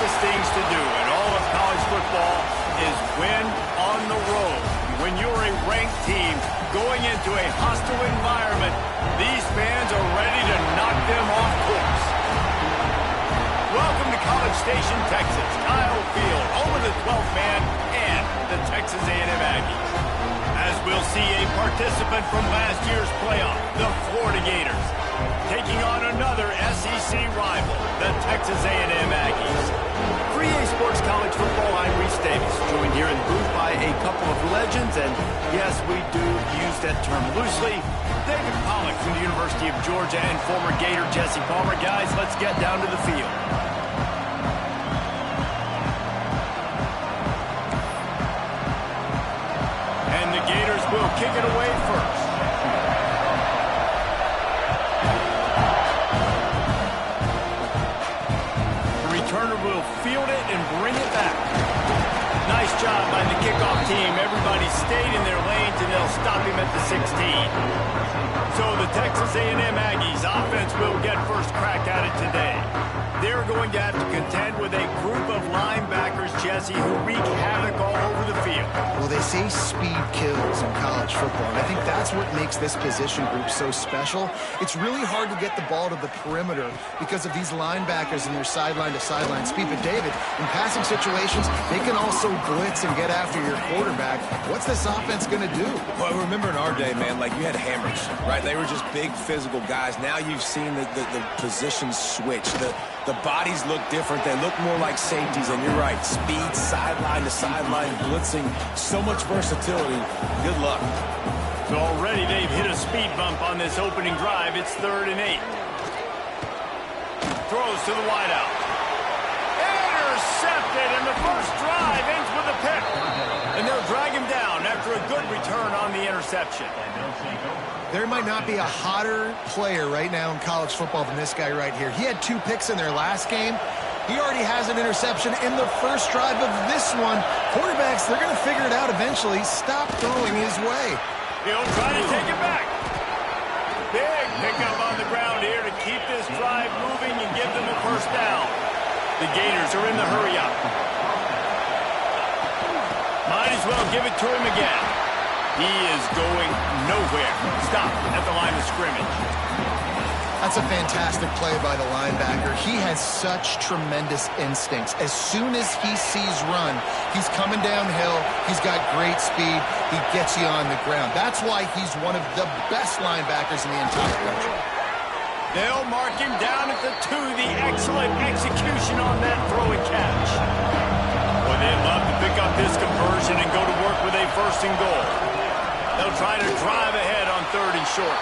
toughest things to do in all of college football is win on the road. When you're a ranked team going into a hostile environment, these fans are ready to knock them off course. Welcome to College Station, Texas. Kyle Field, home of the 12th man and the Texas A&M Aggies. As we'll see a participant from last year's playoff, the Florida Gators, taking on another SEC rival, the Texas A&M Aggies. For EA Sports College Football, I'm Reese Davis, joined here in the booth by a couple of legends, and yes, we do use that term loosely. David Pollack from the University of Georgia and former Gator Jesse Palmer. Guys, let's get down to the field. And the Gators will kick it away first. Returner will field it and bring it back. Nice job by the kickoff team. Everybody stayed in their lanes, and they'll stop him at the 16. So the Texas A&M Aggies offense will get first crack at it today. They're going to have to contend with a group of linebackers, Jesse, who wreak havoc all over the field. Well, they say speed kills in college football, and I think that's what makes this position group so special. It's really hard to get the ball to the perimeter because of these linebackers and their sideline-to-sideline speed. But, David, in passing situations, they can also blitz and get after your quarterback. What's this offense going to do? Well, remember in our day, man, like you had hammers, right? They were just big physical guys. Now you've seen the positions switch. The bodies look different. They look more like safeties, and you're right. Speed, sideline to sideline, blitzing, so much versatility. Good luck. So already they've hit a speed bump on this opening drive. It's 3rd and 8. Throws to the wideout. Intercepted, and the first drive ends with a pick. And they'll drag him down after a good return on the interception. There might not be a hotter player right now in college football than this guy right here. He had 2 picks in their last game. He already has an interception in the first drive of this one. Quarterbacks, they're going to figure it out eventually. Stop throwing his way. He'll try to take it back. Big pickup on the ground here to keep this drive moving and give them a first down. The Gators are in the hurry-up. Might as well give it to him again. He is going nowhere. Stop at the line of scrimmage. That's a fantastic play by the linebacker. He has such tremendous instincts. As soon as he sees run, he's coming downhill. He's got great speed. He gets you on the ground. That's why he's one of the best linebackers in the entire country. They'll mark him down at the 2. The excellent execution on that throw and catch. Boy, they'd love to pick up this conversion and go to work with a 1st and goal. They'll try to drive ahead on 3rd and short.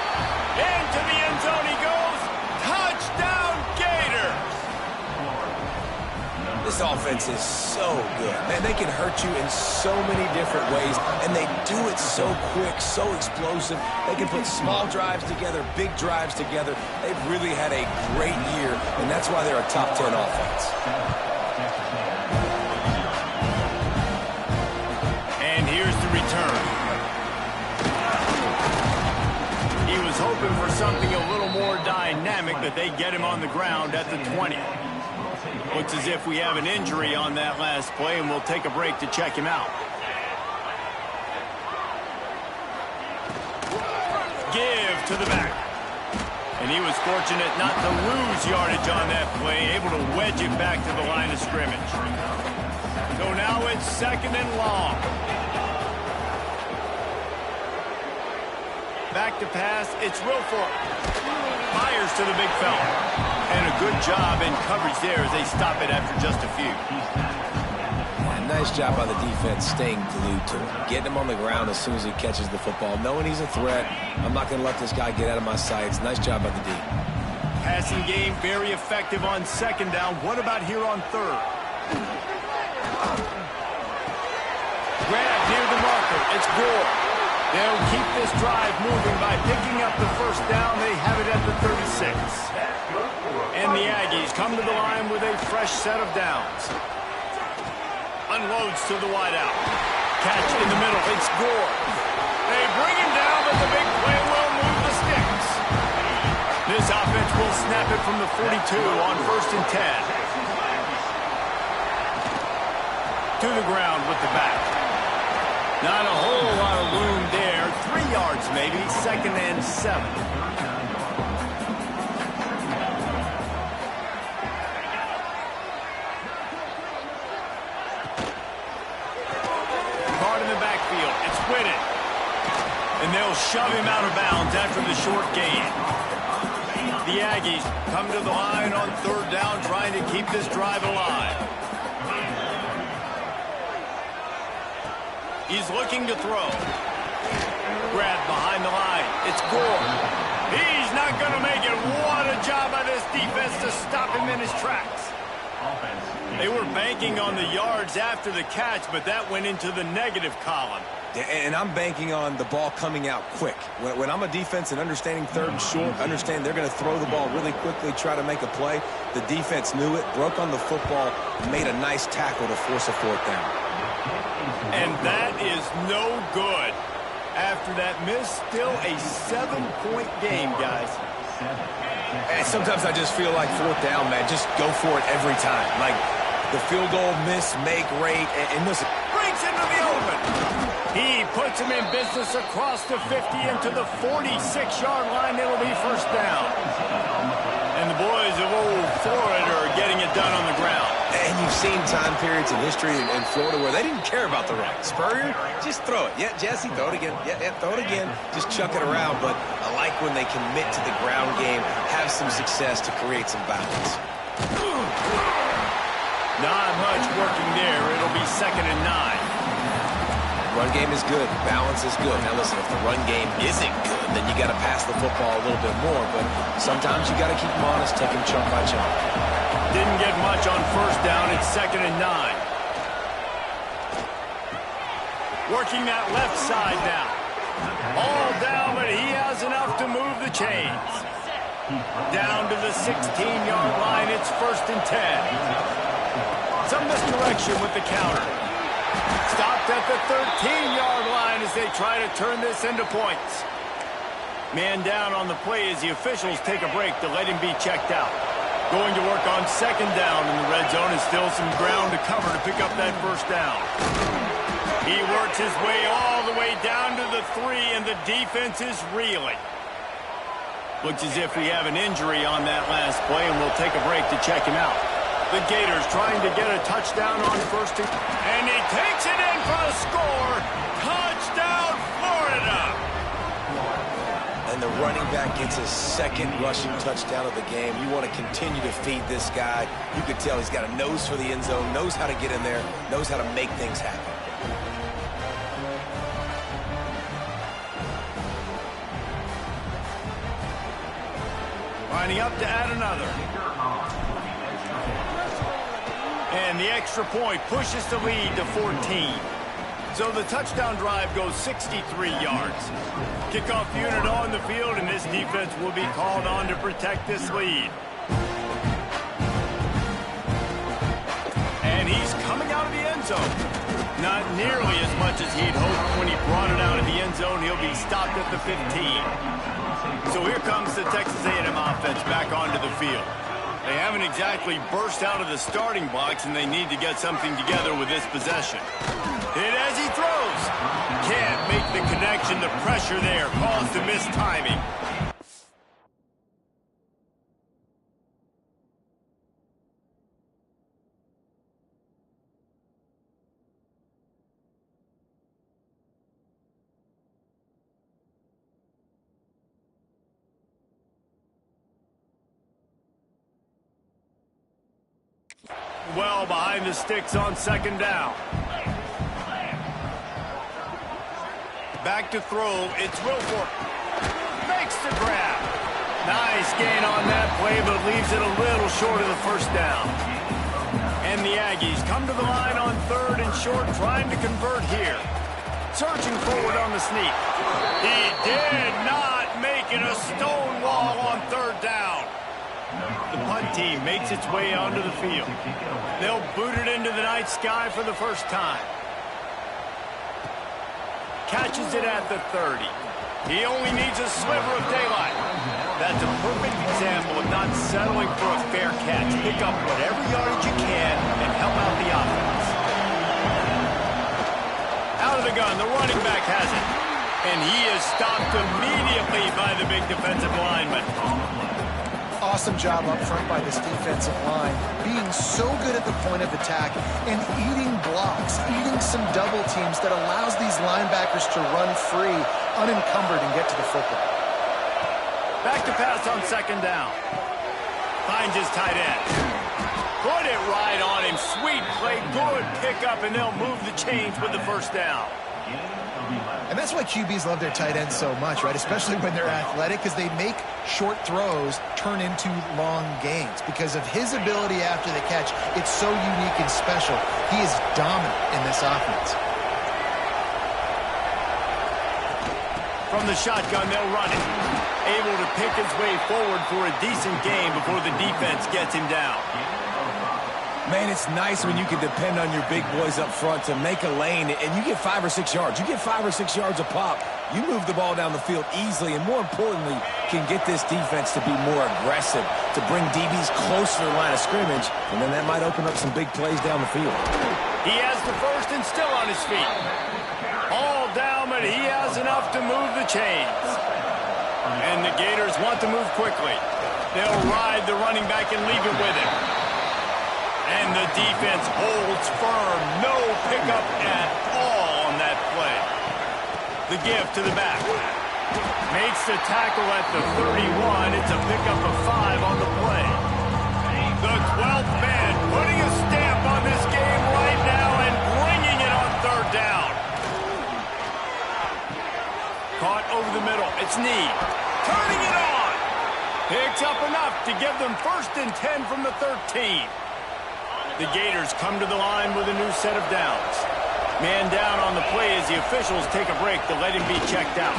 Into the end zone he goes. Touchdown, Gators! This offense is so good. Man, they can hurt you in so many different ways, and they do it so quick, so explosive. They can put small drives together, big drives together. They've really had a great year, and that's why they're a top 10 offense. And here's the return. He was hoping for something a little more dynamic, but they get him on the ground at the 20. Looks as if we have an injury on that last play, and we'll take a break to check him out. Give to the back. And he was fortunate not to lose yardage on that play, able to wedge it back to the line of scrimmage. So now it's 2nd and long. Back to pass, it's Wilfork. Fires to the big fella. And a good job in coverage there as they stop it after just a few. Yeah, nice job by the defense staying glued to him. Getting him on the ground as soon as he catches the football. Knowing he's a threat, I'm not going to let this guy get out of my sights. Nice job by the D. Passing game very effective on 2nd down. What about here on 3rd? Grab near the marker. It's Gore. They'll keep this drive moving by picking up the first down. They have it at the 36. And the Aggies come to the line with a fresh set of downs. Unloads to the wideout. Catch in the middle. It's Gore. They bring him down, but the big play will move the sticks. This offense will snap it from the 42 on 1st and 10. to the ground with the back. Not a whole lot of room there. 3 yards maybe, 2nd and 7. Caught in the backfield. It's Whitted. And they'll shove him out of bounds after the short gain. The Aggies come to the line on 3rd down, trying to keep this drive alive. He's looking to throw. Grabbed behind the line. It's Gore. He's not going to make it. What a job by this defense to stop him in his tracks. They were banking on the yards after the catch, but that went into the negative column. And I'm banking on the ball coming out quick. When I'm a defense and understanding 3rd and short, understand they're going to throw the ball really quickly, try to make a play. The defense knew it, broke on the football, made a nice tackle to force a 4th down. And that is no good. After that miss, still a 7-point game, guys. And sometimes I just feel like 4th down, man, just go for it every time. Like the field goal miss, make rate, and listen. Breaks into the open. He puts him in business across the 50 into the 46-yard line. It'll be 1st down. And the boys of Old Florida are getting it done on the ground. And you've seen time periods in history in Florida where they didn't care about the run. Spurrier, just throw it. Yeah, Jesse, throw it again. Yeah, throw it again. Just chuck it around. But I like when they commit to the ground game, have some success to create some balance. Not much working there. It'll be 2nd and 9. Run game is good. Balance is good. Now, listen, if the run game isn't good, then you got to pass the football a little bit more. But sometimes you got to keep them honest, take them chunk by chunk. Didn't get much on 1st down. It's 2nd and 9. Working that left side now. All down, but he has enough to move the chains. Down to the 16-yard line. It's 1st and 10. Some misdirection with the counter. Stopped at the 13-yard line as they try to turn this into points. Man down on the play as the officials take a break to let him be checked out. Going to work on 2nd down in the red zone, and still some ground to cover to pick up that 1st down. He works his way all the way down to the 3, and the defense is reeling. Looks as if we have an injury on that last play, and we'll take a break to check him out. The Gators trying to get a touchdown on 1st and he takes it in for a score. Touchdown, Florida! And the running back gets his 2nd rushing touchdown of the game. You want to continue to feed this guy. You could tell he's got a nose for the end zone, knows how to get in there, knows how to make things happen. Lining up to add another. And the extra point pushes the lead to 14. So the touchdown drive goes 63 yards. Kickoff unit on the field, and this defense will be called on to protect this lead. And he's coming out of the end zone. Not nearly as much as he'd hoped when he brought it out of the end zone. He'll be stopped at the 15. So here comes the Texas A&M offense back onto the field. They haven't exactly burst out of the starting blocks, and they need to get something together with this possession. Hit as he throws. Can't make the connection. The pressure there caused the missed timing. Well behind the sticks on 2nd down. Back to throw. It's Wilfork. Makes the grab. Nice gain on that play, but leaves it a little short of the 1st down. And the Aggies come to the line on 3rd and short, trying to convert here. Searching forward on the sneak. He did not make it a stone wall on 3rd down. The punt team makes its way onto the field. They'll boot it into the night sky for the first time. Catches it at the 30. He only needs a sliver of daylight. That's a perfect example of not settling for a fair catch. Pick up whatever yardage you can and help out the offense. the gun. The running back has it. And he is stopped immediately by the big defensive lineman. Awesome job up front by this defensive line, being so good at the point of attack and eating blocks, eating some double teams that allows these linebackers to run free, unencumbered, and get to the football. Back to pass on second down. Finds his tight end. Put it right on him. Sweet play, good pickup, and they'll move the chains with the first down. And that's why QBs love their tight ends so much, right? Especially when they're athletic, because they make short throws turn into long gains. Because of his ability after the catch, it's so unique and special. He is dominant in this offense. From the shotgun, they'll run it. Able to pick his way forward for a decent gain before the defense gets him down. Man, it's nice when you can depend on your big boys up front to make a lane, and you get 5 or 6 yards. You get 5 or 6 yards a pop. You move the ball down the field easily, and more importantly, can get this defense to be more aggressive, to bring DBs closer to the line of scrimmage, and then that might open up some big plays down the field. He has the first and still on his feet. All down, but he has enough to move the chains. And the Gators want to move quickly. They'll ride the running back and leave it with him. And the defense holds firm. No pickup at all on that play. The give to the back. Makes the tackle at the 31. It's a pickup of 5 on the play. The 12th man putting a stamp on this game right now and bringing it on third down. Caught over the middle. It's Need. Turning it on. Picks up enough to give them first and 10 from the 13. The Gators come to the line with a new set of downs. Man down on the play as the officials take a break to let him be checked out.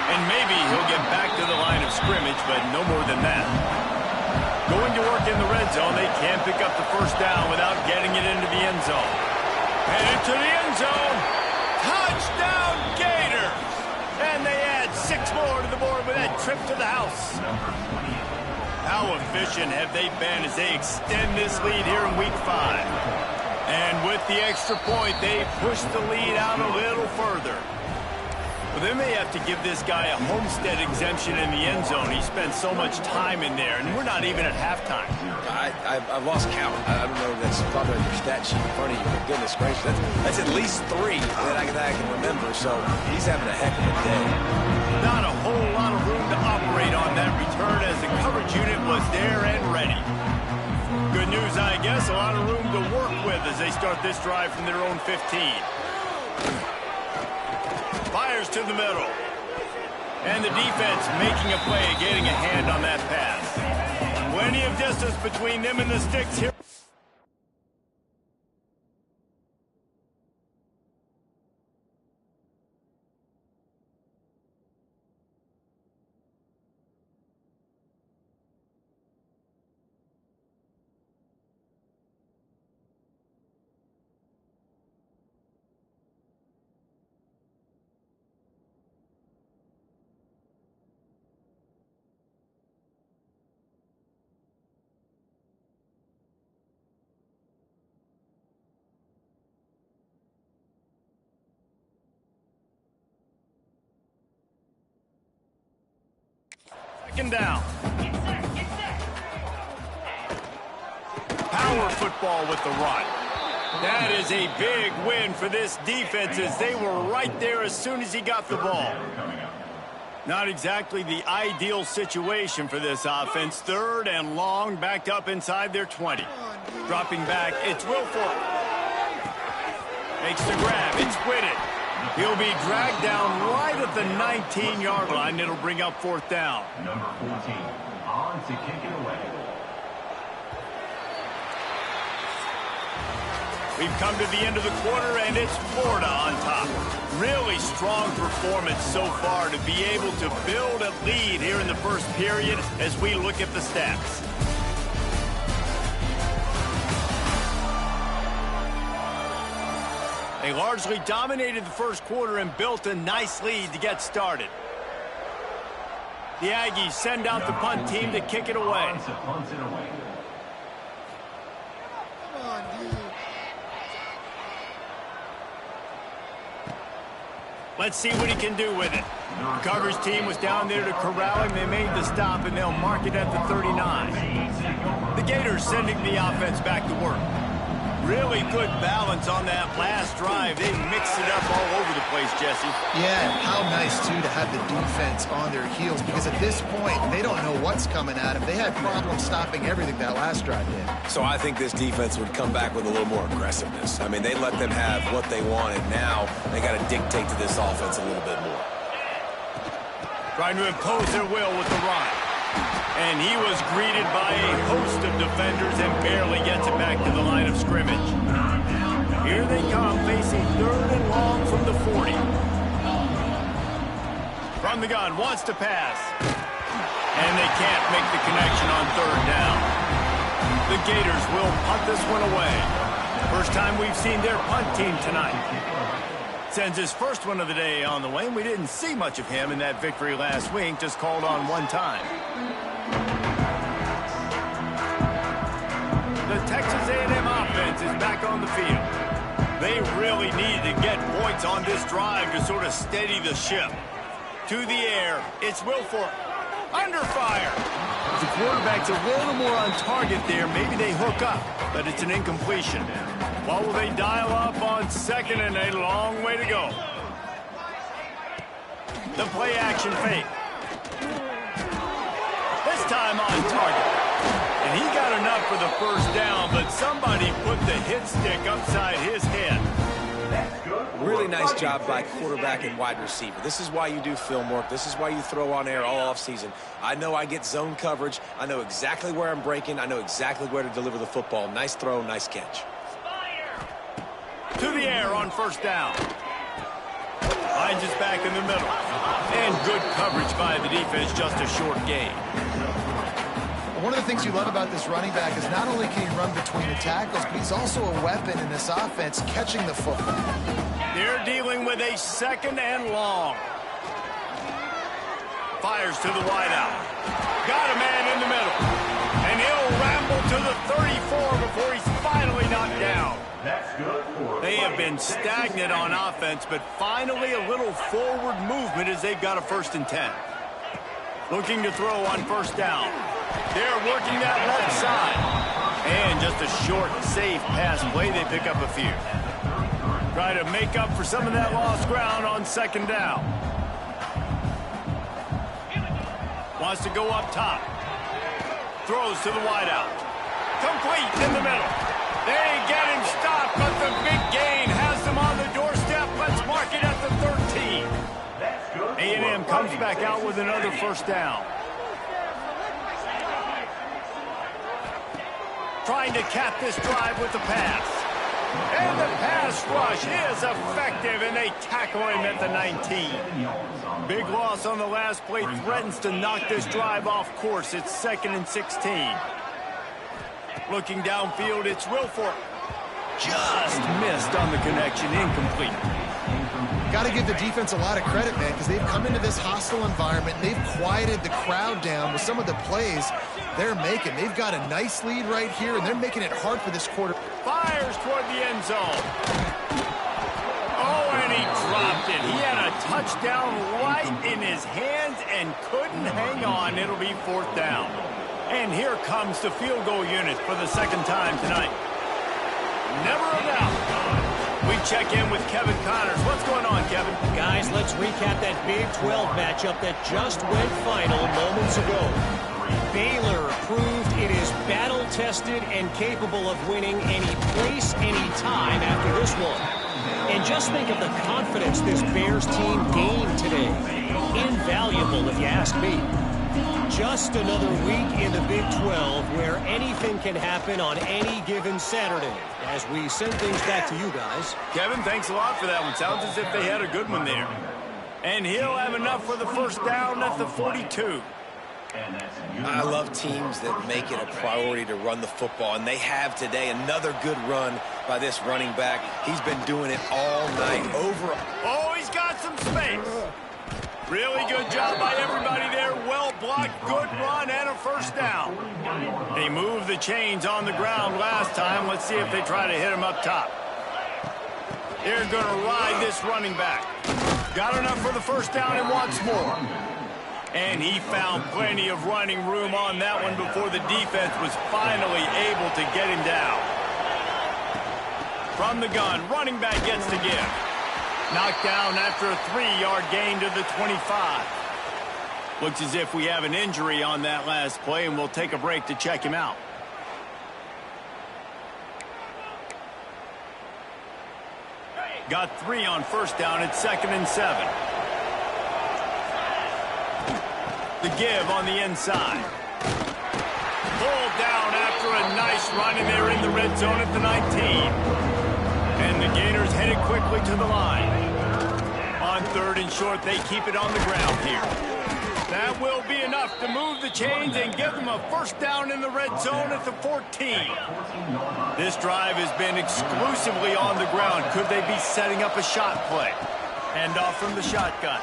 And maybe he'll get back to the line of scrimmage, but no more than that. Going to work in the red zone, they can't pick up the first down without getting it into the end zone. Headed to the end zone. Touchdown, Gators! And they add 6 more to the board with that trip to the house. How efficient have they been as they extend this lead here in Week 5? And with the extra point, they push the lead out a little further. Well, they may have to give this guy a homestead exemption in the end zone. He spent so much time in there, and we're not even at halftime. I've lost count. I don't know. That's probably on your stat sheet in front of you, but goodness gracious. That's at least 3 that I can remember, so he's having a heck of a day. Not a whole lot of room to operate on that return as the coverage unit was there and ready. Good news, I guess, a lot of room to work with as they start this drive from their own 15. Fires to the middle. And the defense making a play, getting a hand on that pass. Plenty of distance between them and the sticks here. Second down. Power football with the run. That is a big win for this defense as they were right there as soon as he got the ball. Not exactly the ideal situation for this offense. 3rd and long, backed up inside their 20. Dropping back, it's Wilfork. Makes the grab, it's Whitted. He'll be dragged down right at the 19-yard line. It'll bring up 4th down. Number 14, on to kick it away. We've come to the end of the quarter, and it's Florida on top. Really strong performance so far to be able to build a lead here in the first period as we look at the stats. They largely dominated the first quarter and built a nice lead to get started. The Aggies send out the punt team to kick it away. Come on, dude. Let's see what he can do with it. The coverage team was down there to corral him. They made the stop, and they'll mark it at the 39. The Gators sending the offense back to work. Really good balance on that last drive. They mixed it up all over the place, Jesse. Yeah, and how nice, too, to have the defense on their heels, because at this point, they don't know what's coming at them. They had problems stopping everything that last drive did. So I think this defense would come back with a little more aggressiveness. I mean, they let them have what they wanted. Now they got to dictate to this offense a little bit more. Trying to impose their will with the run. And he was greeted by a host of defenders and barely gets it back to the line of scrimmage. Here they come, facing 3rd and long from the 40. From the gun, wants to pass. And they can't make the connection on 3rd down. The Gators will punt this one away. First time we've seen their punt team tonight. Sends his first one of the day on the way, and we didn't see much of him in that victory last week, just called on one time. The Texas A&M offense is back on the field. They really needed to get points on this drive to sort of steady the ship. To the air, it's Wilfork. Under fire. If the quarterback's a little more on target there, maybe they hook up, but it's an incompletion. What will they dial up on 2nd and a long way to go? The play action fake. This time on target. And he got enough for the first down, but somebody put the hit stick upside his head. Really nice job by quarterback and wide receiver. This is why you do film work. This is why you throw on air all offseason. I know I get zone coverage. I know exactly where I'm breaking. I know exactly where to deliver the football. Nice throw, nice catch. To the air on 1st down. Finds us back in the middle. And good coverage by the defense, just a short gain. One of the things you love about this running back is not only can he run between the tackles, but he's also a weapon in this offense catching the football. They're dealing with a 2nd and long. Fires to the wideout. Got a man in the middle. And he'll ramble to the 34 before he's finally knocked down. They have been stagnant on offense, but finally a little forward movement as they've got a 1st and 10. Looking to throw on 1st down. They're working that left side. And just a short, safe pass play. They pick up a few. Try to make up for some of that lost ground on 2nd down. Wants to go up top. Throws to the wideout. Complete in the middle. They get him stopped, but the big gain has them on the doorstep. Let's mark it at the 13. A&M comes back out with another 1st down. Trying to cap this drive with the pass. And the pass rush is effective, and they tackle him at the 19. Big loss on the last play threatens to knock this drive off course. It's 2nd and 16. Looking downfield, it's Wilfork. Just missed on the connection, incomplete. Got to give the defense a lot of credit, man, because they've come into this hostile environment. They've quieted the crowd down with some of the plays they're making. They've got a nice lead right here, and they're making it hard for this quarter. Fires toward the end zone. Oh, and he dropped it. He had a touchdown right in his hands and couldn't hang on. It'll be 4th down. And here comes the field goal unit for the 2nd time tonight. Never a doubt. We check in with Kevin Connors. What's going on, Kevin? Guys, let's recap that Big 12 matchup that just went final moments ago. Baylor proved it is battle-tested and capable of winning any place, any time after this one. And just think of the confidence this Bears team gained today. Invaluable, if you ask me. Just another week in the Big 12 where anything can happen on any given Saturday. As we send things back to you guys. Kevin, thanks a lot for that one. Sounds as if they had a good one there. And he'll have enough for the 1st down at the 42. I love teams that make it a priority to run the football, and they have today. Another good run by this running back. He's been doing it all night. Oh, he's got some space. Really good job by everybody there. Well blocked, good run, and a 1st down. They moved the chains on the ground last time. Let's see if they try to hit him up top. They're going to ride this running back. Got enough for the first down and wants more. And he found plenty of running room on that one before the defense was finally able to get him down. From the gun, running back gets to give. Knocked down after a 3-yard gain to the 25. Looks as if we have an injury on that last play, and we'll take a break to check him out. Got 3 on first down at 2nd and 7. The give on the inside. Pulled down after a nice run, and they're in the red zone at the 19. And the Gators headed quickly to the line. On 3rd and short, they keep it on the ground here. That will be enough to move the chains and give them a first down in the red zone at the 14. This drive has been exclusively on the ground. Could they be setting up a shot play? Hand off from the shotgun.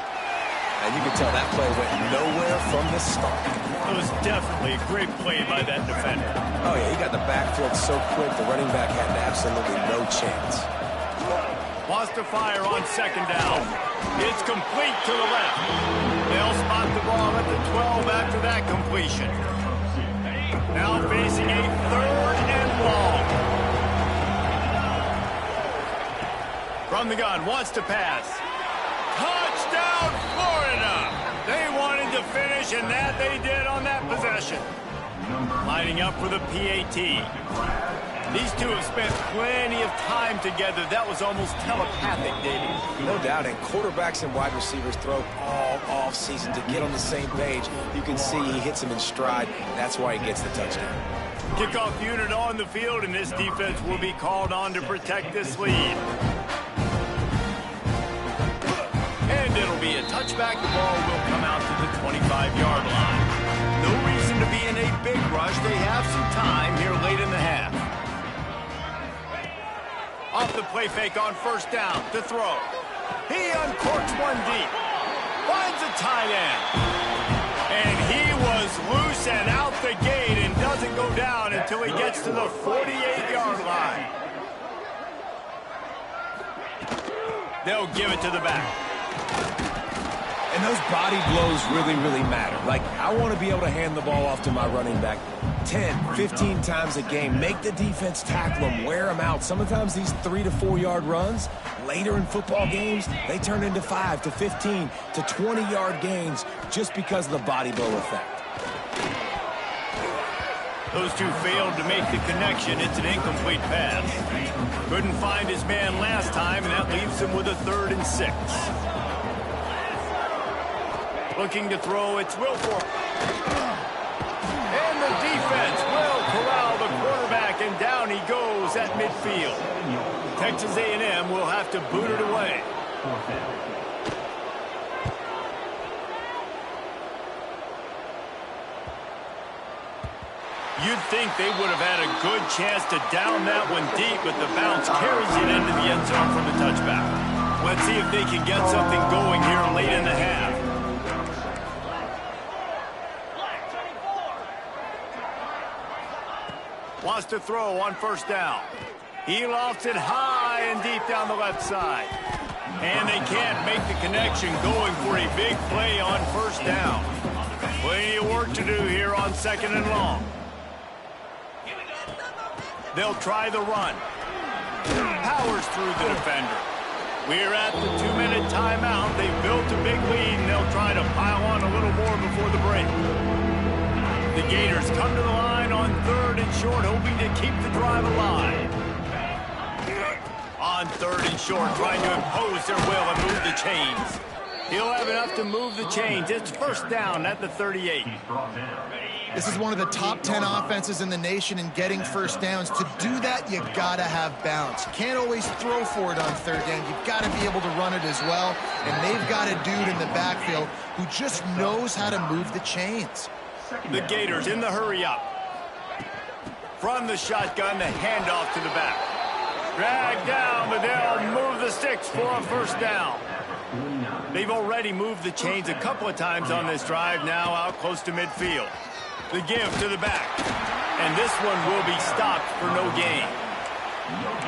And you can tell that play went nowhere from the start. It was definitely a great play by that defender. Oh, yeah, he got the backfield so quick, the running back had absolutely no chance. Lost to fire on 2nd down. It's complete to the left. They'll spot the ball at the 12 after that completion. Now facing a 3rd and long. From the gun, wants to pass. Touchdown, Florida! They wanted to finish, and that they did on that possession. Lining up for the PAT. These two have spent plenty of time together. That was almost telepathic, David. No doubt, and quarterbacks and wide receivers throw all off-season to get on the same page. You can see he hits him in stride. That's why he gets the touchdown. Kickoff unit on the field, and this defense will be called on to protect this lead. And it'll be a touchback. The ball will come out to the 25-yard line. No reason to be in a big rush. They have some time here late in the half. Off the play fake on first down to throw. He uncorks one deep. Finds a tight end. And he was loose and out the gate and doesn't go down until he gets to the 48-yard line. They'll give it to the back. And those body blows really, really matter. Like, I want to be able to hand the ball off to my running back 10, 15 times a game. Make the defense tackle them, wear them out. Sometimes these 3 to 4 yard runs, later in football games, they turn into 5 to 15 to 20-yard gains just because of the body blow effect. Those two failed to make the connection. It's an incomplete pass. Couldn't find his man last time, and that leaves him with a 3rd and 6. Looking to throw, it's Wilfork. And the defense will corral the quarterback, and down he goes at midfield. Texas A&M will have to boot it away. You'd think they would have had a good chance to down that one deep, but the bounce carries it into the end zone for the touchback. Let's see if they can get something going here late in the half. Wants to throw on first down. He lofts it high and deep down the left side. And they can't make the connection, going for a big play on first down. Plenty of work to do here on 2nd and long. They'll try the run. Powers through the defender. We're at the 2-minute timeout. They've built a big lead, and they'll try to pile on a little more before the break. The Gators come to the line on 3rd and short, hoping to keep the drive alive. On 3rd and short, trying to impose their will and move the chains. He'll have enough to move the chains. It's first down at the 38. This is one of the top 10 offenses in the nation in getting first downs. To do that, you gotta have balance. You can't always throw for it on 3rd down. You've got to be able to run it as well. And they've got a dude in the backfield who just knows how to move the chains. The Gators in the hurry up. From the shotgun, the handoff to the back. Drag down, but they'll move the sticks for a first down. They've already moved the chains a couple of times on this drive, now out close to midfield. The give to the back. And this one will be stopped for no gain.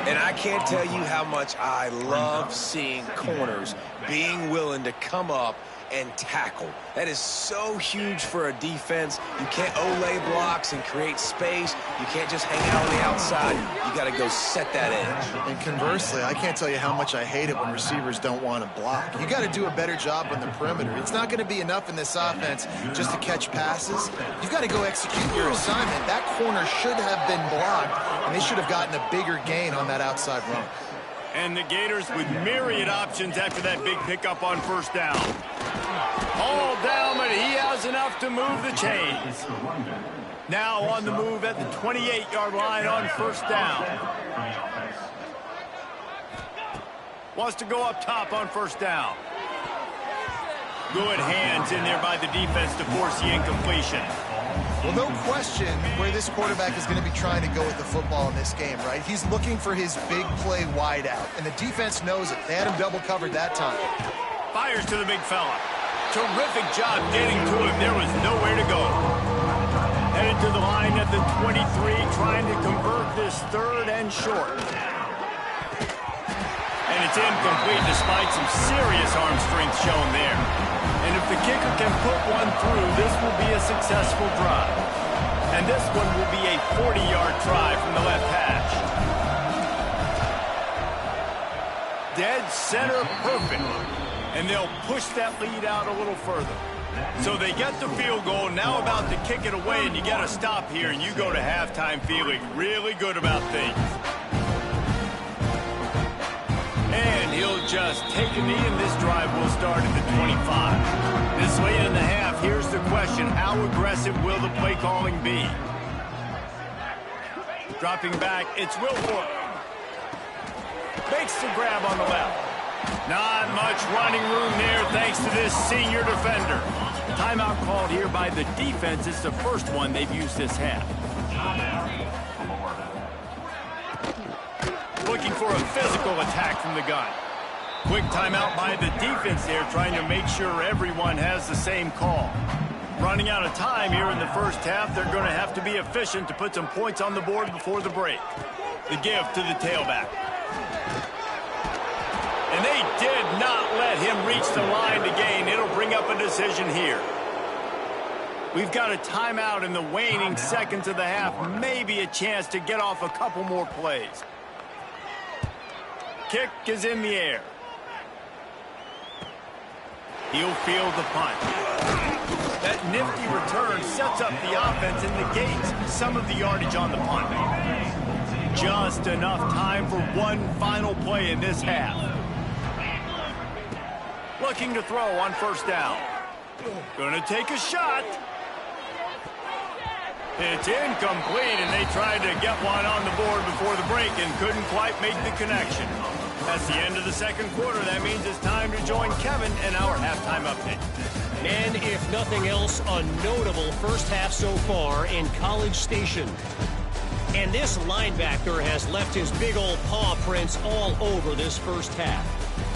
And I can't tell you how much I love seeing corners being willing to come up and tackle. That is so huge for a defense. You can't olay blocks and create space. You can't just hang out on the outside. You got to go set that edge. And conversely, I can't tell you how much I hate it when receivers don't want to block. You got to do a better job on the perimeter. It's not going to be enough in this offense just to catch passes. You've got to go execute your assignment. That corner should have been blocked, and they should have gotten a bigger gain on that outside run. And the Gators with myriad options after that big pickup on first down. All down, but he has enough to move the chains. Now on the move at the 28-yard line on first down. Wants to go up top on first down. Good hands in there by the defense to force the incompletion. Well, no question where this quarterback is going to be trying to go with the football in this game, right? He's looking for his big play wide out, and the defense knows it. They had him double covered that time. Fires to the big fella. Terrific job getting to him. There was nowhere to go. Headed to the line at the 23, trying to convert this third and short. And it's incomplete despite some serious arm strength shown there. And if the kicker can put one through, this will be a successful drive. And this one will be a 40-yard try from the left hash. Dead center perfect. And they'll push that lead out a little further. So they get the field goal, now about to kick it away, and you got to stop here, and you go to halftime feeling really good about things. And he'll just take a knee, and this drive will start at the 25. This late in the half, here's the question. How aggressive will the play calling be? Dropping back, it's Wilfork. Makes the grab on the left. Not much running room there thanks to this senior defender. Timeout called here by the defense. It's the first one they've used this half. Looking for a physical attack from the gun. Quick timeout by the defense there, trying to make sure everyone has the same call. Running out of time here in the first half, they're going to have to be efficient to put some points on the board before the break. The give to the tailback. And they did not let him reach the line to gain. It'll bring up a decision here. We've got a timeout in the waning seconds of the half. Maybe a chance to get off a couple more plays. Kick is in the air. He'll field the punt. That nifty return sets up the offense and negates some of the yardage on the punt. Just enough time for one final play in this half. Looking to throw on first down. Gonna take a shot. It's incomplete, and they tried to get one on the board before the break and couldn't quite make the connection. That's the end of the second quarter. That means it's time to join Kevin in our halftime update. And if nothing else, a notable first half so far in College Station. And this linebacker has left his big old paw prints all over this first half.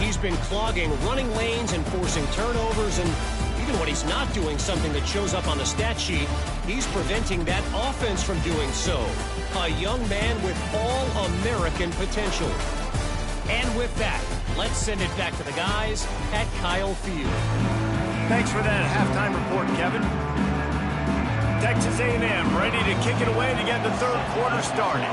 He's been clogging running lanes and forcing turnovers, and even when he's not doing something that shows up on the stat sheet, he's preventing that offense from doing so. A young man with all-American potential. And with that, let's send it back to the guys at Kyle Field. Thanks for that halftime report, Kevin. Texas A&M ready to kick it away to get the third quarter started.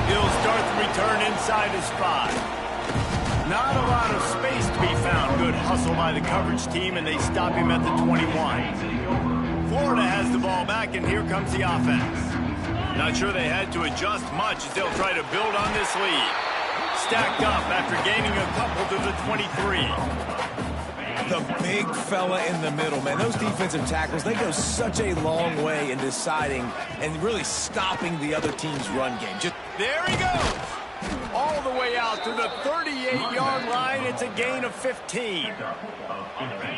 He'll start the return inside his 5. Not a lot of space to be found. Good hustle by the coverage team, and they stop him at the 21. Florida has the ball back, and here comes the offense. Not sure they had to adjust much as they'll try to build on this lead. Stacked up after gaining a couple to the 23. The big fella in the middle, man. Those defensive tackles, they go such a long way in deciding and really stopping the other team's run game. There he goes. All the way out to the 38-yard line. It's a gain of 15.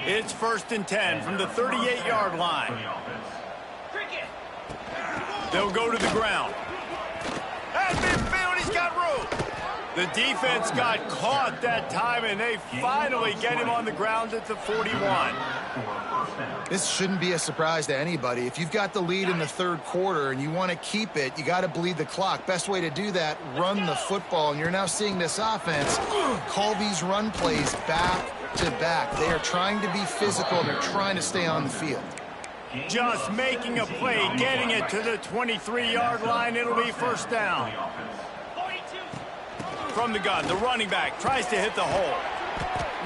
It's 1st and 10 from the 38-yard line. They'll go to the ground. At midfield, he's got room. The defense got caught that time, and they finally get him on the ground at the 41. This shouldn't be a surprise to anybody. If you've got the lead in the third quarter and you want to keep it, you got to bleed the clock. Best way to do that, run the football. And you're now seeing this offense call these run plays back to back. They are trying to be physical, and they're trying to stay on the field. Just making a play, getting it to the 23-yard line. It'll be first down. From the gun, the running back tries to hit the hole.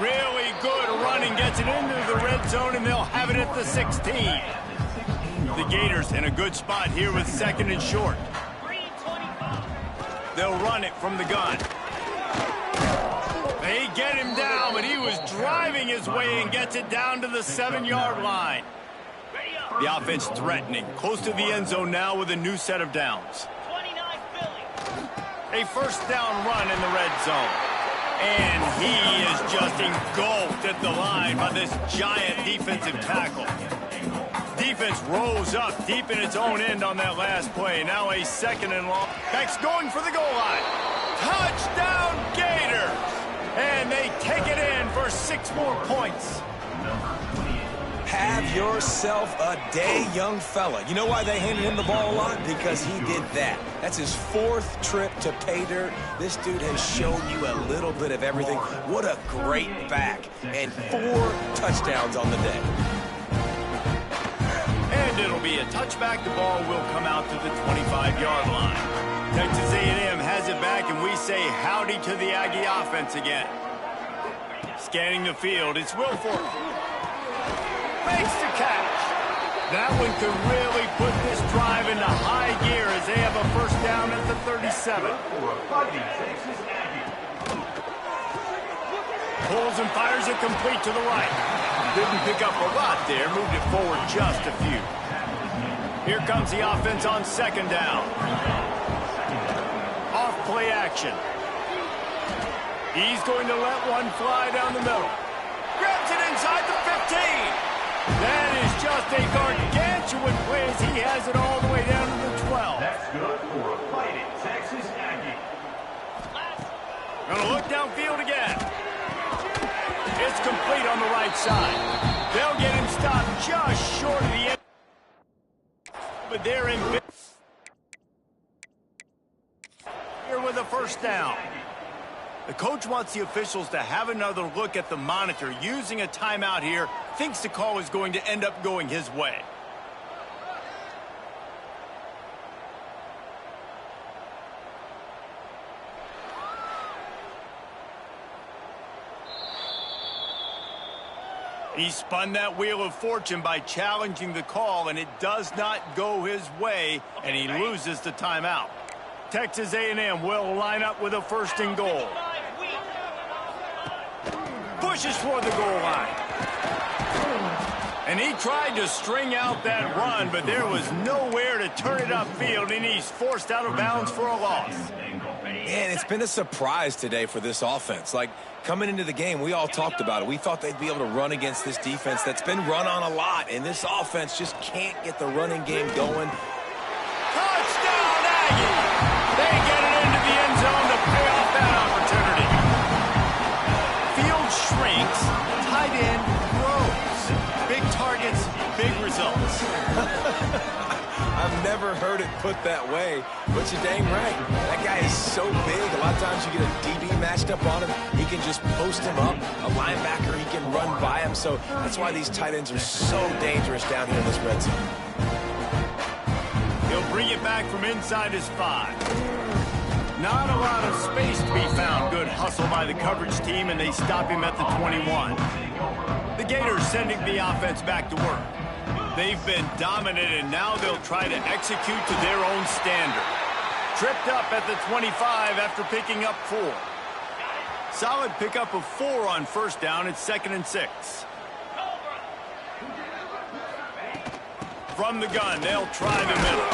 Really good running, gets it into the red zone, and they'll have it at the 16. The Gators in a good spot here with second and short. They'll run it from the gun. They get him down, but he was driving his way and gets it down to the 7-yard line. The offense threatening, close to the end zone now with a new set of downs. A first down run in the red zone. And he is just engulfed at the line by this giant defensive tackle. Defense rose up deep in its own end on that last play. Now a second and long. Beck's going for the goal line. Touchdown Gators! And they take it in for 6 more points. Have yourself a day, young fella. You know why they handed him the ball a lot? Because he did that. That's his 4th trip to pay dirt. This dude has shown you a little bit of everything. What a great back. And 4 touchdowns on the day. And it'll be a touchback. The ball will come out to the 25-yard line. Texas A&M has it back, and we say howdy to the Aggie offense again. Scanning the field, it's Wilfork. Makes the catch. That one could really put this drive into high gear as they have a first down at the 37. Pulls and fires it complete to the right. Didn't pick up a lot there, moved it forward just a few. Here comes the offense on second down. Off play action. He's going to let one fly down the middle. Grabs it inside the 15. That is just a gargantuan play as he has it all the way down to the 12. That's good for a fighting Texas Aggie. Gonna look downfield again. It's complete on the right side. They'll get him stopped just short of the end. But they're in here with a first down. The coach wants the officials to have another look at the monitor. Using a timeout here, thinks the call is going to end up going his way. He spun that wheel of fortune by challenging the call, and it does not go his way, and he loses the timeout. Texas A&M will line up with a first and goal. Pushes for the goal line. And he tried to string out that run, but there was nowhere to turn it upfield, and he's forced out of bounds for a loss. Man, it's been a surprise today for this offense. Like, coming into the game, we all talked about it. We thought they'd be able to run against this defense that's been run on a lot, and this offense just can't get the running game going. Touchdown, Aggie! They get it into the end zone to pay off that opportunity. Field shrinks, tight end grows. Big targets, big results. I've never heard it put that way, but you're dang right. That guy is so big. A lot of times you get a DB matched up on him. He can just post him up. A linebacker, he can run by him. So that's why these tight ends are so dangerous down here in this red zone. He'll bring it back from inside his 5. Not a lot of space to be found. Good hustle by the coverage team, and they stop him at the 21. The Gators sending the offense back to work. They've been dominant, and now they'll try to execute to their own standard. Tripped up at the 25 after picking up 4. Solid pickup of 4 on first down. It's 2nd and 6. From the gun, they'll try the middle.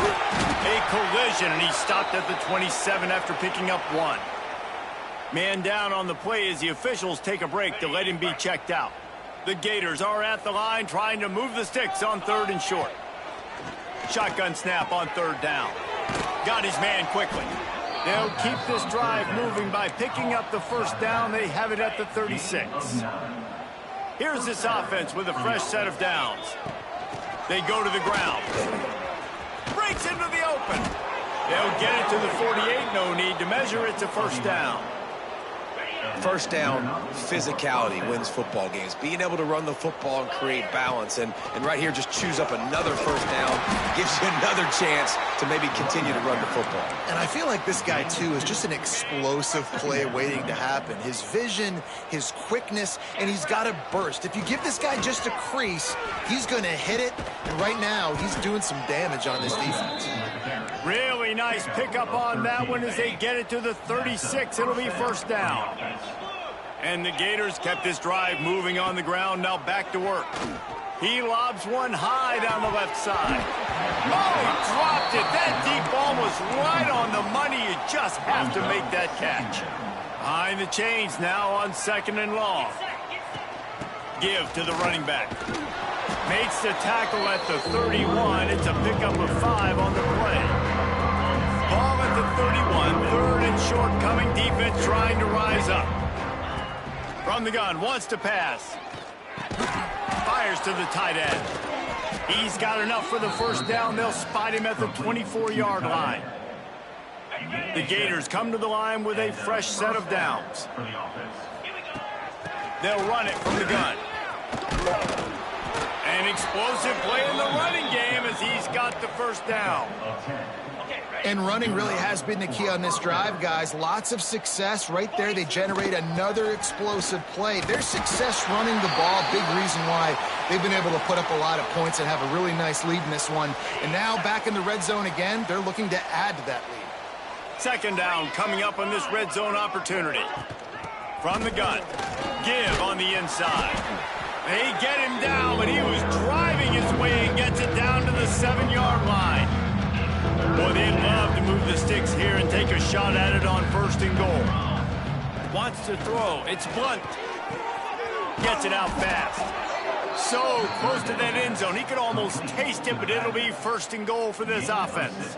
A collision, and he stopped at the 27 after picking up 1. Man down on the play as the officials take a break to let him be checked out. The Gators are at the line trying to move the sticks on 3rd and short. Shotgun snap on 3rd down. Got his man quickly. They'll keep this drive moving by picking up the first down. They have it at the 36. Here's this offense with a fresh set of downs. They go to the ground. Breaks into the open. They'll get it to the 48. No need to measure. It's a first down. First down, physicality wins football games. Being able to run the football and create balance. And right here, just choose up another first down. Gives you another chance to maybe continue to run the football. And I feel like this guy, too, is just an explosive play waiting to happen. His vision, his quickness, and he's got a burst. If you give this guy just a crease, he's going to hit it. And right now, he's doing some damage on this defense. Really nice pickup on that one as they get it to the 36. It'll be first down. And the Gators kept this drive moving on the ground. Now back to work. He lobs one high down the left side. Oh, he dropped it. That deep ball was right on the money. You just have to make that catch. Behind the chains now on 2nd and long. Give to the running back. Makes the tackle at the 31. It's a pickup of 5 on the play. Ball at the 31. 3rd and short coming. Defense trying to rise up. From the gun, wants to pass. Fires to the tight end. He's got enough for the first down. They'll spot him at the 24-yard line. The Gators come to the line with a fresh set of downs. They'll run it from the gun. An explosive play in the running game as he's got the first down. And running really has been the key on this drive, guys. Lots of success right there. They generate another explosive play. Their success running the ball, big reason why they've been able to put up a lot of points and have a really nice lead in this one. And now back in the red zone again, they're looking to add to that lead. 2nd down coming up on this red zone opportunity. From the gun, Give on the inside. They get him down, but he was driving his way and gets it down to the 7-yard line. Boy, they'd love to move the sticks here and take a shot at it on 1st and goal. Wants to throw. It's Blunt. Gets it out fast. So close to that end zone. He could almost taste it, but it'll be 1st and goal for this offense.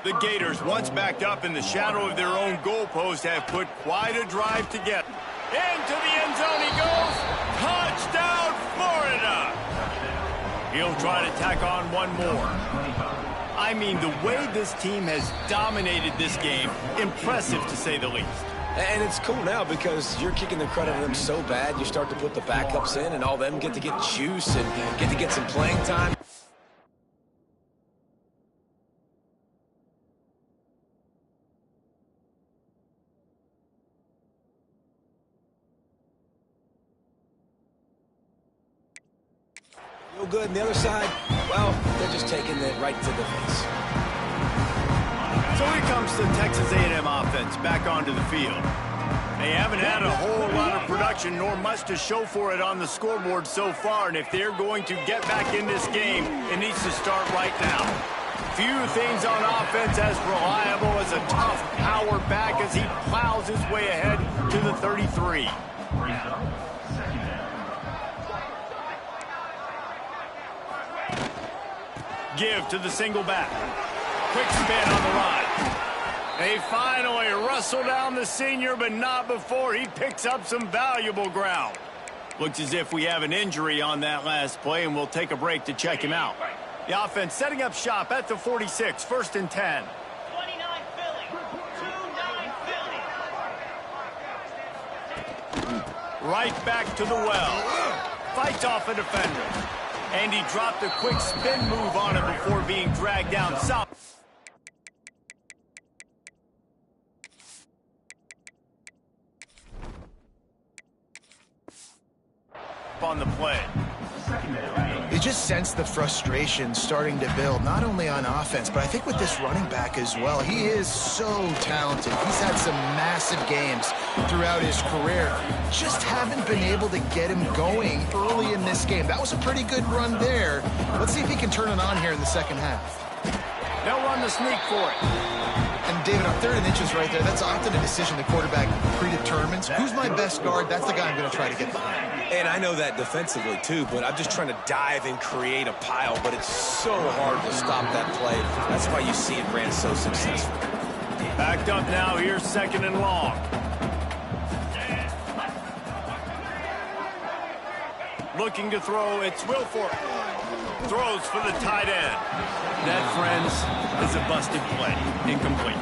The Gators, once backed up in the shadow of their own goalpost, have put quite a drive together. Into the end zone he goes. Touchdown, Florida! He'll try to tack on one more. I mean, the way this team has dominated this game, impressive to say the least. And it's cool now because you're kicking the credit to them so bad, you start to put the backups in and all them get to get juice and get to get some playing time. Feel good. And the other side, well, they're just taking it right to the face. So here comes the Texas A&M offense back onto the field. They haven't had a whole lot of production nor much to show for it on the scoreboard so far, and if they're going to get back in this game, it needs to start right now. Few things on offense as reliable as a tough power back as he plows his way ahead to the 33. Give to the single back. Quick spin on the ride. They finally wrestle down the senior, but not before he picks up some valuable ground. Looks as if we have an injury on that last play, and we'll take a break to check him out. The offense setting up shop at the 46, 1st and 10. 29 Philly. 29 Philly. Right back to the well. Fights off a defender. And he dropped a quick spin move on him before being dragged down south. On the play. You just sense the frustration starting to build, not only on offense, but I think with this running back as well. He is so talented. He's had some massive games throughout his career. Just haven't been able to get him going early in this game. That was a pretty good run there. Let's see if he can turn it on here in the second half. They'll run the sneak for it. And David, on 3rd and inches right there, that's often a decision the quarterback predetermines. Who's my best guard? That's the guy I'm going to try to get behind. And I know that defensively, too, but I'm just trying to dive and create a pile, but it's so hard to stop that play. That's why you see it ran so successful. Backed up now, here's 2nd and long. Looking to throw, it's Wilfork. Throws for the tight end. That, friends, is a busted play. Incomplete.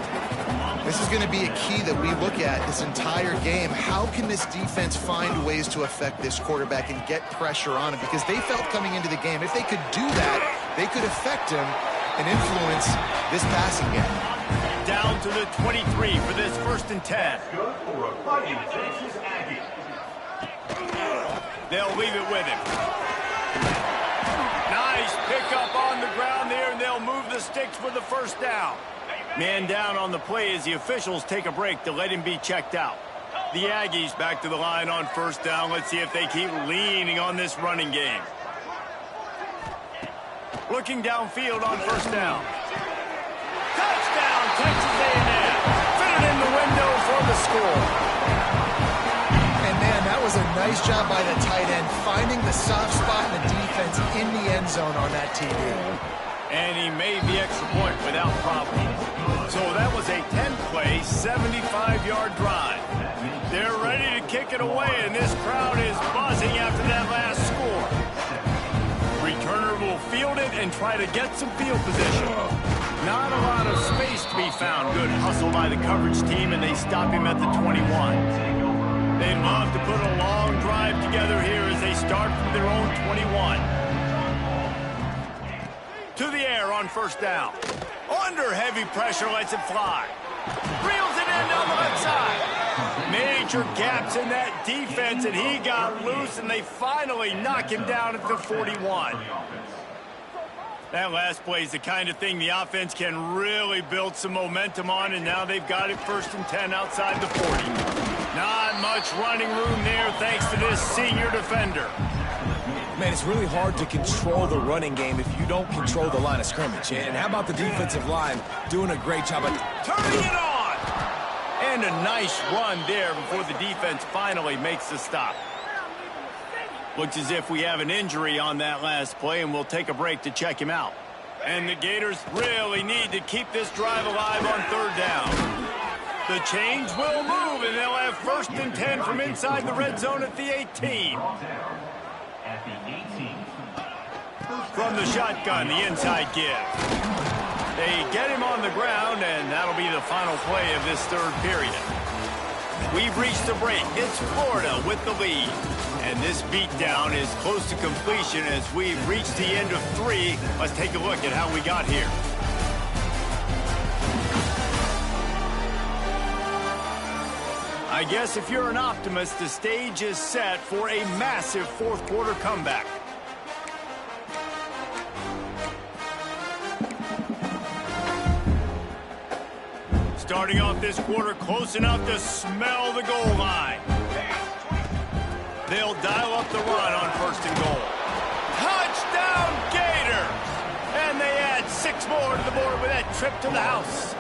This is going to be a key that we look at this entire game. How can this defense find ways to affect this quarterback and get pressure on him? Because they felt coming into the game, if they could do that, they could affect him and influence this passing game. Down to the 23 for this 1st and 10. They'll leave it with him. Nice pickup on the ground there, and they'll move the sticks for the 1st down. Man down on the play as the officials take a break to let him be checked out. The Aggies back to the line on 1st down. Let's see if they keep leaning on this running game. Looking downfield on 1st down. Touchdown, Texas A&M. Fit it in the window for the score. And man, that was a nice job by the tight end, finding the soft spot in the defense in the end zone on that TD. And he made the extra point without problem. So that was a 10-play, 75-yard drive. They're ready to kick it away, and this crowd is buzzing after that last score. Returner will field it and try to get some field position. Not a lot of space to be found. Good hustle by the coverage team, and they stop him at the 21. They'd love to put a long drive together here as they start from their own 21. To the air on 1st down. Under heavy pressure, lets it fly. Reels it in down the left side. Major gaps in that defense, and he got loose, and they finally knock him down at the 41. That last play is the kind of thing the offense can really build some momentum on, and now they've got it 1st and 10 outside the 40. Not much running room there thanks to this senior defender. Man, it's really hard to control the running game if you don't control the line of scrimmage. And how about the defensive line doing a great job at turning it on? And a nice run there before the defense finally makes the stop. Looks as if we have an injury on that last play, and we'll take a break to check him out. And the Gators really need to keep this drive alive on 3rd down. The chains will move, and they'll have 1st and 10 from inside the red zone at the 18. From the shotgun, the inside give. They get him on the ground, and that'll be the final play of this 3rd period. We've reached the break. It's Florida with the lead. And this beatdown is close to completion as we've reached the end of 3. Let's take a look at how we got here. I guess if you're an optimist, the stage is set for a massive 4th quarter comeback. Starting off this quarter close enough to smell the goal line. They'll dial up the run on 1st and goal. Touchdown, Gator! And they add 6 more to the board with that trip to the house.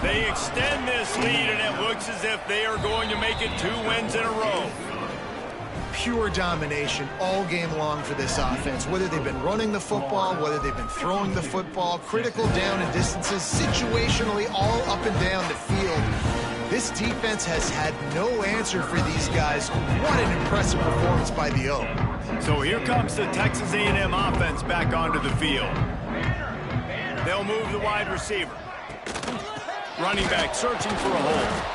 They extend this lead, and it looks as if they are going to make it 2 wins in a row. Pure domination all game long for this offense. Whether they've been running the football, whether they've been throwing the football, critical down and distances, situationally all up and down the field. This defense has had no answer for these guys. What an impressive performance by the O. So here comes the Texas A&M offense back onto the field. They'll move the wide receiver. Running back searching for a hole.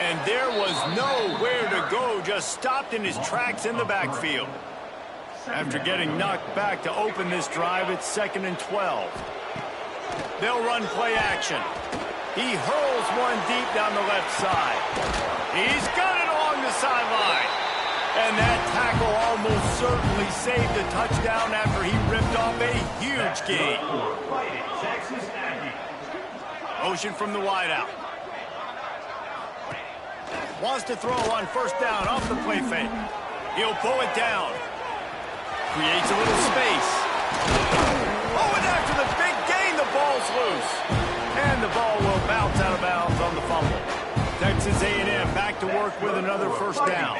And there was nowhere to go, just stopped in his tracks in the backfield. After getting knocked back to open this drive, it's 2nd and 12. They'll run play action. He hurls one deep down the left side. He's got it along the sideline. And that tackle almost certainly saved a touchdown after he ripped off a huge gain. Motion from the wideout. Wants to throw on 1st down off the play fake. He'll pull it down. Creates a little space. Oh, and after the big gain, the ball's loose. And the ball will bounce out of bounds on the fumble. Texas A&M back to work with another 1st down.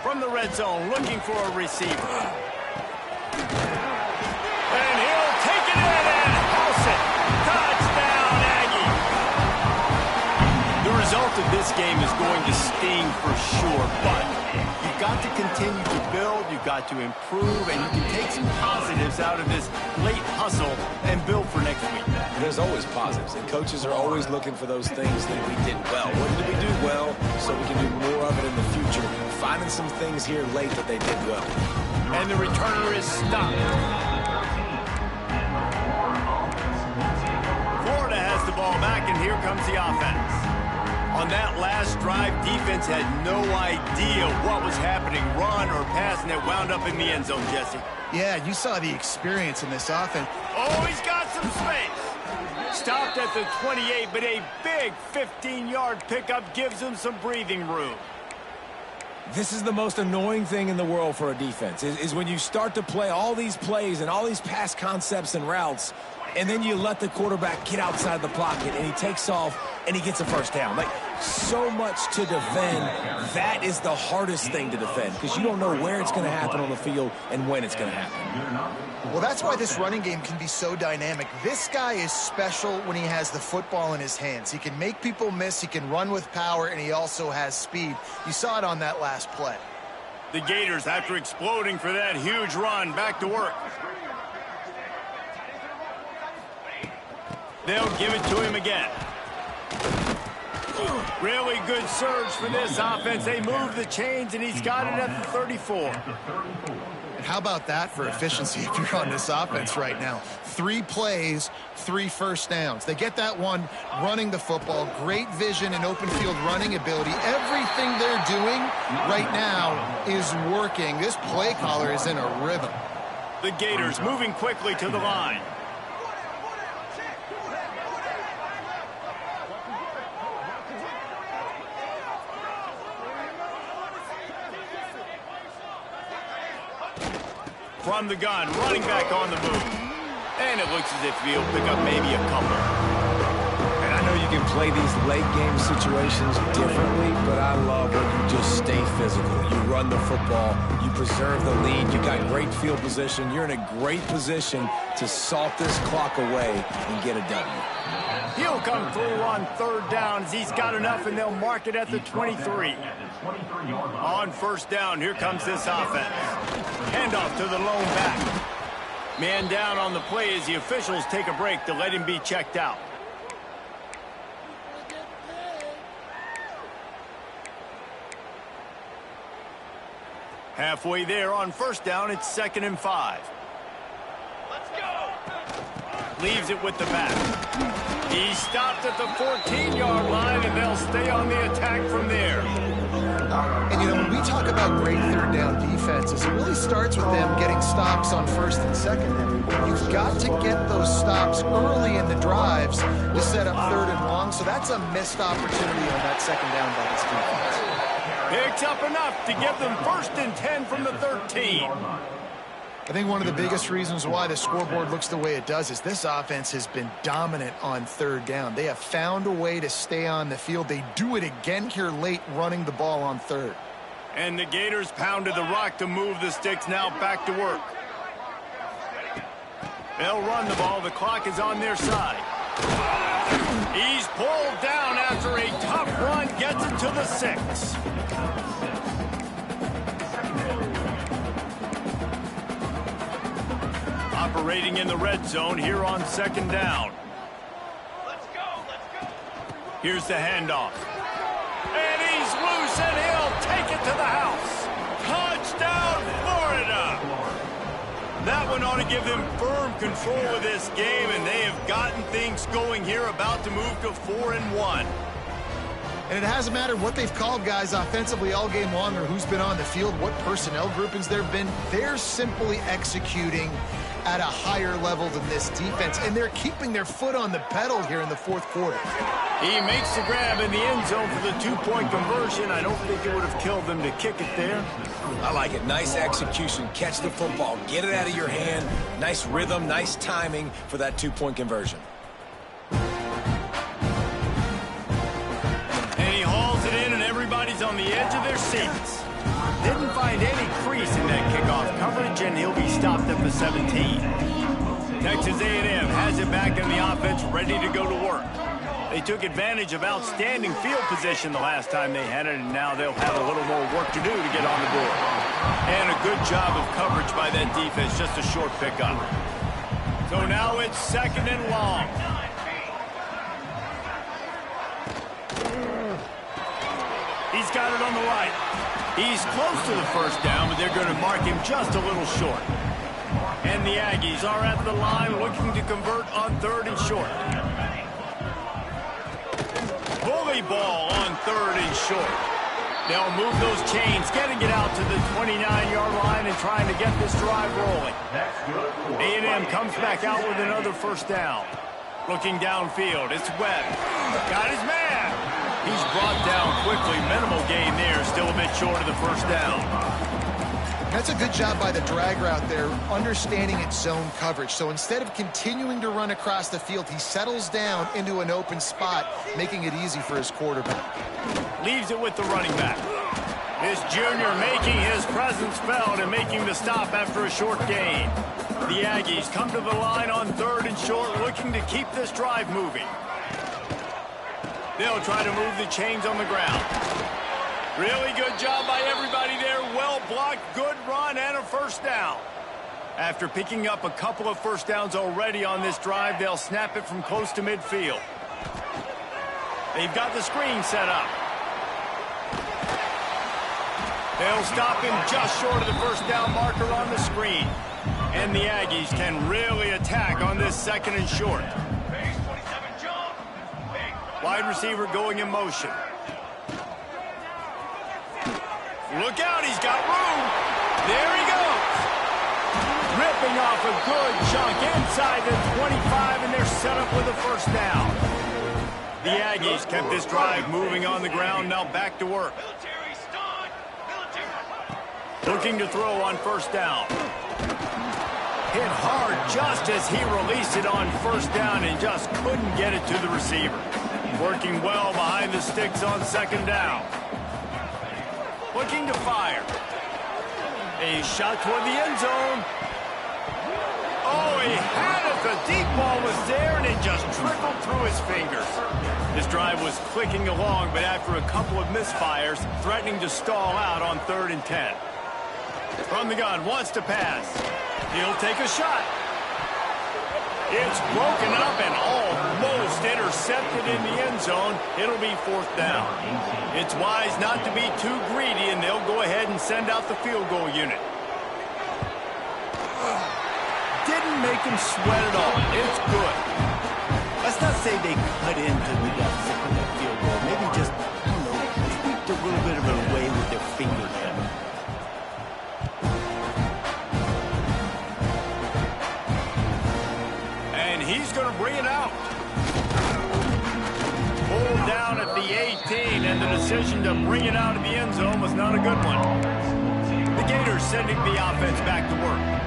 From the red zone, looking for a receiver. And he'll take it in and of this game is going to sting for sure, but you've got to continue to build, you've got to improve, and you can take some positives out of this late hustle and build for next week. There's always positives, and coaches are always looking for those things that we did well. What did we do well so we can do more of it in the future? Finding some things here late that they did well. And the returner is stopped. Florida has the ball back, and here comes the offense. On that last drive, defense had no idea what was happening, run or pass, and it wound up in the end zone, Jesse. Yeah, you saw the experience in this offense. Oh, he's got some space. Stopped at the 28, but a big 15-yard pickup gives him some breathing room. This is the most annoying thing in the world for a defense, is when you start to play all these plays and all these pass concepts and routes, and then you let the quarterback get outside the pocket, and he takes off, and he gets a first down. Like, so much to defend. That is the hardest thing to defend, because you don't know where it's going to happen on the field and when it's going to happen. Well, that's why this running game can be so dynamic. This guy is special when he has the football in his hands. He can make people miss, he can run with power, and he also has speed. You saw it on that last play. The Gators, after exploding for that huge run, back to work. They'll give it to him again. Really good surge for this offense. They move the chains, and he's got it at the 34. And how about that for efficiency if you're on this offense right now? 3 plays, 3 first downs. They get that one running the football, great vision and open field running ability. Everything they're doing right now is working. This play caller is in a rhythm. The Gators moving quickly to the line. From the gun, running back on the move. And it looks as if he'll pick up maybe a couple. And I know you can play these late game situations differently, but I love when you just stay physical. You run the football, you preserve the lead, you got great field position. You're in a great position to salt this clock away and get a W. He'll come through on 3rd down as he's got enough, and they'll mark it at the 23. On 1st down, here comes this offense. Handoff to the lone back. Man down on the play as the officials take a break to let him be checked out. Halfway there on 1st down, it's 2nd and 5. Let's go. Leaves it with the back. He stopped at the 14-yard line, and they'll stay on the attack from there. And, you know, when we talk about great 3rd down defenses, it really starts with them getting stops on 1st and 2nd. You've got to get those stops early in the drives to set up 3rd and long, so that's a missed opportunity on that 2nd down by this defense. Picks up enough to give them 1st and 10 from the 13. I think one of the biggest reasons why the scoreboard looks the way it does is this offense has been dominant on 3rd down. They have found a way to stay on the field. They do it again here late, running the ball on 3rd. And the Gators pounded the rock to move the sticks, now back to work. They'll run the ball. The clock is on their side. He's pulled down after a tough run, gets it to the 6. Operating in the red zone here on 2nd down. Let's go. Let's go. Here's the handoff. And he's loose, and he'll take it to the house. Touchdown, Florida! That one ought to give them firm control of this game, and they have gotten things going here, about to move to 4-1. And it hasn't mattered what they've called guys offensively all game long or who's been on the field, what personnel groupings there have been. They're simply executing at a higher level than this defense, and they're keeping their foot on the pedal here in the 4th quarter. He makes the grab in the end zone for the 2-point conversion. I don't think it would have killed them to kick it there. I like it. Nice execution. Catch the football. Get it out of your hand. Nice rhythm, nice timing for that 2-point conversion. And he hauls it in, and everybody's on the edge of their seats. Didn't find any crease in that kickoff coverage, and he'll be stopped at the 17. Texas A&M has it back in the offense, ready to go to work. They took advantage of outstanding field position the last time they had it, and now they'll have a little more work to do to get on the board. And a good job of coverage by that defense, just a short pickup. So now it's 2nd and long. He's got it on the right. He's close to the first down, but they're going to mark him just a little short. And the Aggies are at the line looking to convert on 3rd and short. Bully ball on 3rd and short. They'll move those chains, getting it out to the 29-yard line and trying to get this drive rolling. A&M comes back out with another first down. Looking downfield, it's Webb. Got his man. He's brought down quickly. Minimal gain there, still a bit short of the first down. That's a good job by the drag route there, understanding its zone coverage. So instead of continuing to run across the field, he settles down into an open spot, making it easy for his quarterback. Leaves it with the running back. This junior making his presence felt and making the stop after a short gain. The Aggies come to the line on 3rd and short, looking to keep this drive moving. They'll try to move the chains on the ground. Really good job by everybody there. Well blocked, good run, and a first down. After picking up a couple of first downs already on this drive, they'll snap it from close to midfield. They've got the screen set up. They'll stop him just short of the first down marker on the screen. And the Aggies can really attack on this 2nd and short. Wide receiver going in motion. Look out, he's got room. There he goes. Ripping off a good chunk inside the 25, and they're set up with a first down. The Aggies kept this drive moving on the ground, now back to work. Looking to throw on first down. Hit hard just as he released it on first down and just couldn't get it to the receiver. Working well behind the sticks on 2nd down. Looking to fire. A shot toward the end zone. Oh, he had it. The deep ball was there, and it just trickled through his fingers. This drive was clicking along, but after a couple of misfires, threatening to stall out on 3rd and 10. From the gun, wants to pass. He'll take a shot. It's broken up and almost intercepted in the end zone. It'll be 4th down. It's wise not to be too greedy, and they'll go ahead and send out the field goal unit. Didn't make him sweat at all. It's good. Let's not say they cut into the deficit for that field goal. Maybe just, I don't know, tweaked a little bit of it away with their fingertip. He's going to bring it out. Pulled down at the 18, and the decision to bring it out of the end zone was not a good one. The Gators sending the offense back to work.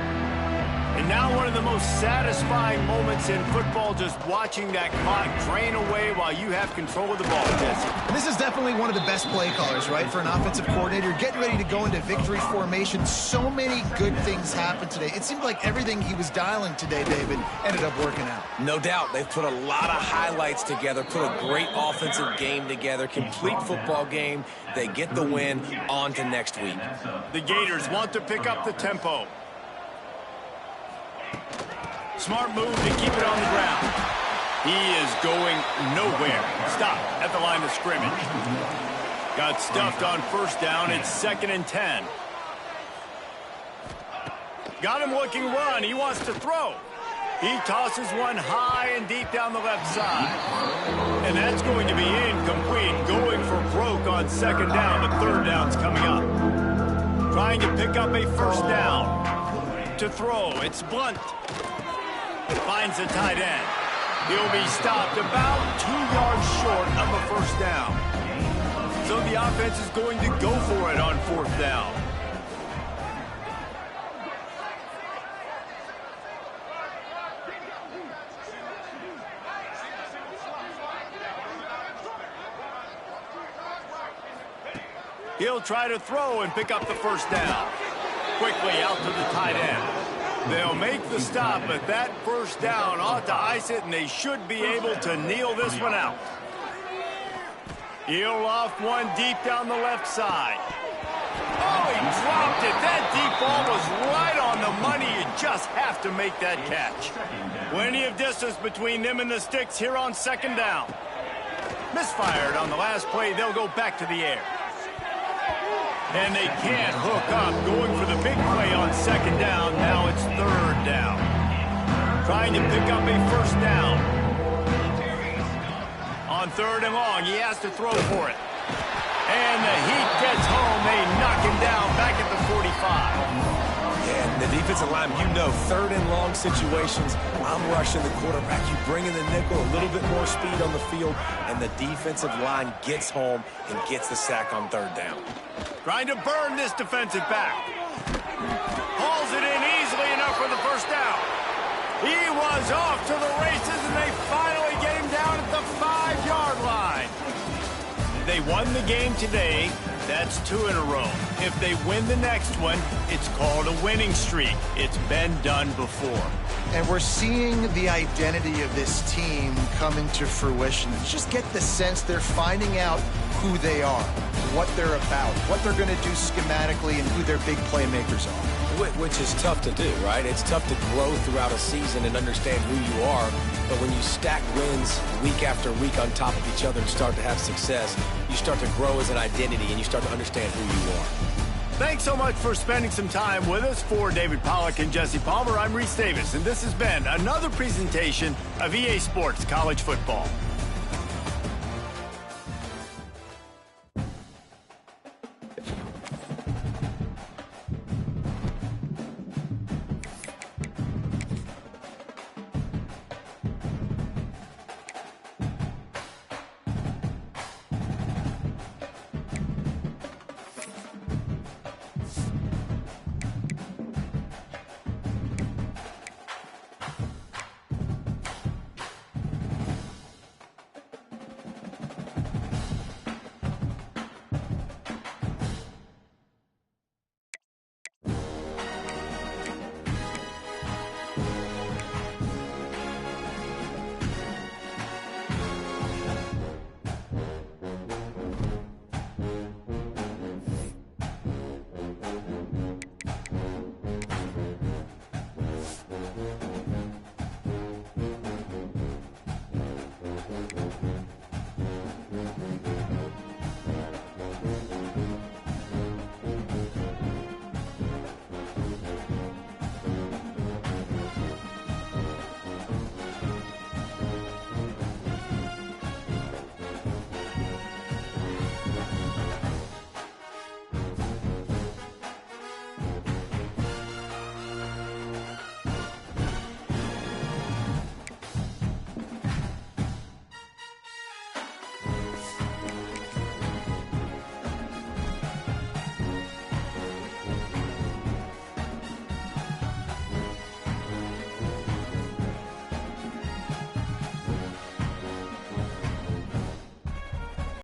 And now one of the most satisfying moments in football, just watching that clock drain away while you have control of the ball, Jesse. This is definitely one of the best play callers, right, for an offensive coordinator. Getting ready to go into victory formation. So many good things happened today. It seemed like everything he was dialing today, David, ended up working out. No doubt. They've put a lot of highlights together, put a great offensive game together, complete football game. They get the win. On to next week. The Gators want to pick up the tempo. Smart move to keep it on the ground. He is going nowhere. Stop at the line of scrimmage. Got stuffed on first down. It's 2nd and 10. Got him looking run. He wants to throw. He tosses one high and deep down the left side. And that's going to be incomplete. Going for broke on 2nd down, but 3rd down's coming up. Trying to pick up a first down. To throw, it's Blunt. Finds the tight end. He'll be stopped about 2 yards short of a first down. So the offense is going to go for it on 4th down. He'll try to throw and pick up the first down. Quickly out to the tight end. They'll make the stop, but that first down ought to ice it, and they should be able to kneel this one out. He'll off one deep down the left side. Oh, he dropped it. That deep ball was right on the money. You just have to make that catch. Plenty of distance between them and the sticks here on second down. Misfired on the last play. They'll go back to the air. And they can't hook up. Going for the big play on second down. Now it's third down. Trying to pick up a first down. On third and long, he has to throw for it. And the Heat gets home. They knock him down back at the 45. Yeah, and the defensive line, you know, third and long situations, I'm rushing the quarterback. You bring in the nickel, a little bit more speed on the field, and the defensive line gets home and gets the sack on third down. Trying to burn this defensive back. Hauls it in easily enough for the first down. He was off to the races, and they finally get him down at the 5-yard line. They won the game today. That's 2 in a row. If they win the next one, it's called a winning streak. It's been done before. And we're seeing the identity of this team coming to fruition. You just get the sense they're finding out who they are, what they're about, what they're going to do schematically, and who their big playmakers are. Which is tough to do, right? It's tough to grow throughout a season and understand who you are. But when you stack wins week after week on top of each other and start to have success, you start to grow as an identity and you start to understand who you are. Thanks so much for spending some time with us. For David Pollack and Jesse Palmer, I'm Reese Davis, and this has been another presentation of EA Sports College Football.